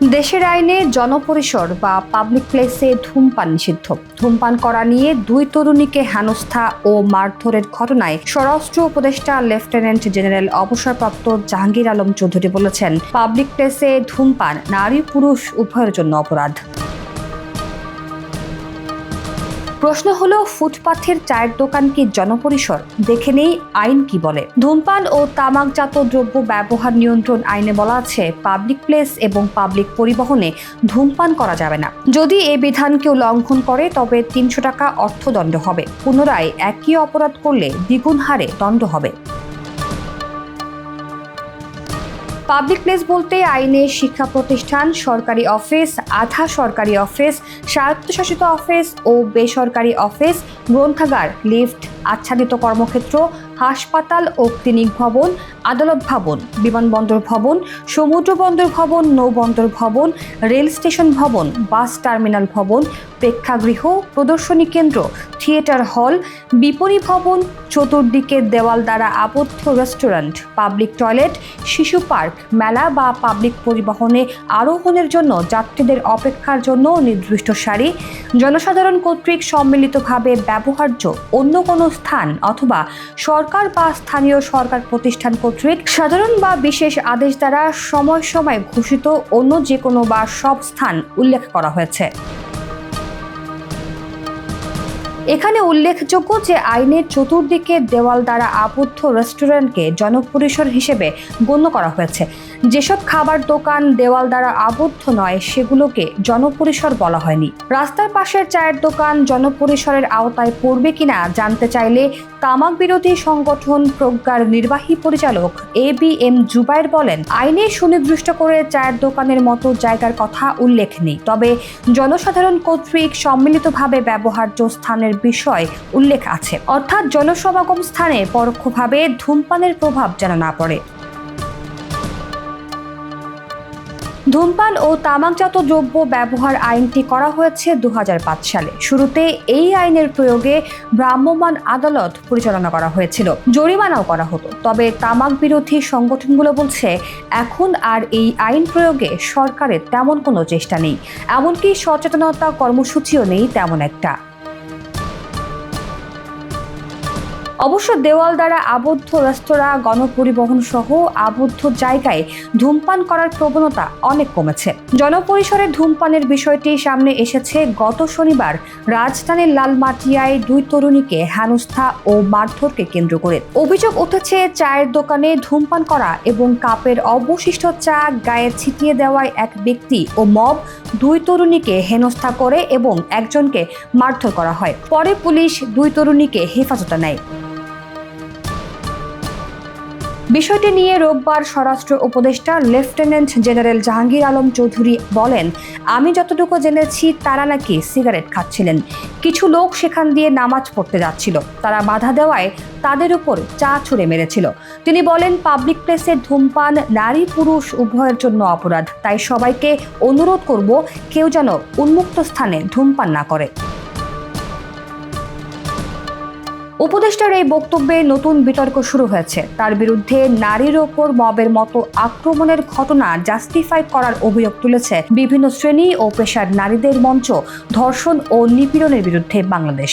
দেশের আইনে জনপরিসর বা পাবলিক প্লেসে ধূমপান নিষিদ্ধ। ধূমপান করা নিয়ে দুই তরুণীকে হেনস্থা ও মারধরের ঘটনায় স্বরাষ্ট্র উপদেষ্টা লেফটেন্যান্ট জেনারেল অবসরপ্রাপ্ত জাহাঙ্গীর আলম চৌধুরী বলেছেন, পাবলিক প্লেসে ধূমপান নারী পুরুষ উভয়ের জন্য অপরাধ। প্রশ্ন হলো, ফুটপাথের চায়ের দোকান কি জনপরিসর? দেখে নেই আইন কি বলে। ধূমপান ও তামাকজাত দ্রব্য ব্যবহার নিয়ন্ত্রণ আইনে বলা আছে, পাবলিক প্লেস এবং পাবলিক পরিবহনে ধূমপান করা যাবে না। যদি এ বিধান কেউ লঙ্ঘন করে তবে ৩০০ টাকা অর্থদণ্ড হবে। পুনরায় একই অপরাধ করলে দ্বিগুণ হারে দণ্ড হবে। পাবলিক প্লেস বলতে আইনে শিক্ষা প্রতিষ্ঠান, সরকারি অফিস, আধা সরকারি অফিস, স্বায়ত্তশাসিত অফিস ও বেসরকারি অফিস, গ্রন্থাগার, লিফট, আচ্ছাদিত কর্মক্ষেত্র, হাসপাতাল ও ক্লিনিক ভবন, আদালত ভবন, বিমানবন্দর ভবন, সমুদ্র বন্দর ভবন, নৌবন্দর ভবন, রেল স্টেশন ভবন, বাস টার্মিনাল ভবন, প্রেক্ষাগৃহ, প্রদর্শনী কেন্দ্র, থিয়েটার হল, বিপণী ভবন, চতুর্দিকে দেওয়াল দ্বারা আবদ্ধ রেস্টুরেন্ট, পাবলিক টয়লেট, শিশু পার্ক, মেলা বা পাবলিক পরিবহনে আরোহণের জন্য যাত্রীদের অপেক্ষার জন্য নির্দিষ্ট সারি, জনসাধারণ কর্তৃক সম্মিলিতভাবে ব্যবহার্য অন্য কোনো স্থান অথবা সরকার বা স্থানীয় সরকার প্রতিষ্ঠান কর্তৃক সাধারণ বা বিশেষ আদেশ দ্বারা সময় সময় ঘোষিত অন্য যে কোনো বা সব স্থান উল্লেখ করা হয়েছে। এখানে উল্লেখযোগ্য যে আইনের চতুর্দিকে দেওয়াল দ্বারা আবদ্ধ রেস্টুরেন্টকে জনপরিসর হিসেবে গণ্য করা হয়েছে। যেসব খাবার দোকান দেওয়াল দ্বারা আবদ্ধ নয় সেগুলোকে জনপরিসর বলা হয়নি। রাস্তার পাশের চায়ের দোকান জনপরিসরের আওতায় পড়বে কিনা জানতে চাইলে তামাক বিরোধী সংগঠন প্রজ্ঞার নির্বাহী পরিচালক ABM জুবায়ের বলেন, আইনে সুনির্দিষ্ট করে চায়ের দোকানের মতো জায়গার কথা উল্লেখ নেই, তবে জনসাধারণ কর্তৃক সম্মিলিতভাবে ব্যবহার্য স্থানের বিষয় উল্লেখ আছে, অর্থাৎ জনসমাগম স্থানে পরোক্ষভাবে ধূমপানের প্রভাব যেন না পড়ে। ধূমপান ও তামাকজাত দ্রব্য ব্যবহার আইনটি করা হয়েছে ২০০৫ সালে। শুরুতে এই আইনের প্রয়োগে ভ্রাম্যমাণ আদালত পরিচালনা করা হয়েছিল, জরিমানাও করা হতো। তবে তামাক বিরোধী সংগঠনগুলো বলছে, এখন আর এই আইন প্রয়োগে সরকারের তেমন কোনো চেষ্টা নেই, এমনকি সচেতনতা কর্মসূচিও নেই তেমন একটা। অবশ্য দেওয়াল দ্বারা আবদ্ধ রেস্তোরাঁ, গণপরিবহন সহ আবদ্ধ জায়গায় ধূমপান করার প্রবণতা অনেক কমেছে। জনপরিসরে ধূমপানের বিষয়টি সামনে এসেছে গত শনিবার রাজধানীর লালমাটিয়ায় দুই তরুণীকে হেনস্থা ও মারধরকে কেন্দ্র করে। অভিযোগ উঠেছে, চায়ের দোকানে ধূমপান করা এবং কাপের অবশিষ্ট চা গায়ে ছিটিয়ে দেওয়ায় এক ব্যক্তি ও মব দুই তরুণীকে হেনস্থা করে এবং একজনকে মারধর করা হয়। পরে পুলিশ দুই তরুণীকে হেফাজতে নেয়। বিষয়টি নিয়ে রোববার স্বরাষ্ট্র উপদেষ্টা লেফটেন্যান্ট জেনারেল জাহাঙ্গীর আলম চৌধুরী বলেন, আমি যতটুকু জেনেছি তারা নাকি সিগারেট খাচ্ছিলেন। কিছু লোক সেখান দিয়ে নামাজ পড়তে যাচ্ছিল, তারা বাধা দেওয়ায় তাদের উপর চা ছুঁড়ে মেরেছিল। তিনি বলেন, পাবলিক প্লেসে ধূমপান নারী পুরুষ উভয়ের জন্য অপরাধ, তাই সবাইকে অনুরোধ করব কেউ যেন উন্মুক্ত স্থানে ধূমপান না করে। উপদেষ্টার এই বক্তব্যে নতুন বিতর্ক শুরু হয়েছে। তার বিরুদ্ধে নারীর ওপর মবের মতো আক্রমণের ঘটনা জাস্টিফাই করার অভিযোগ তুলেছে বিভিন্ন শ্রেণী ও পেশার নারীদের মঞ্চ ধর্ষণ ও নিপীড়নের বিরুদ্ধে বাংলাদেশ।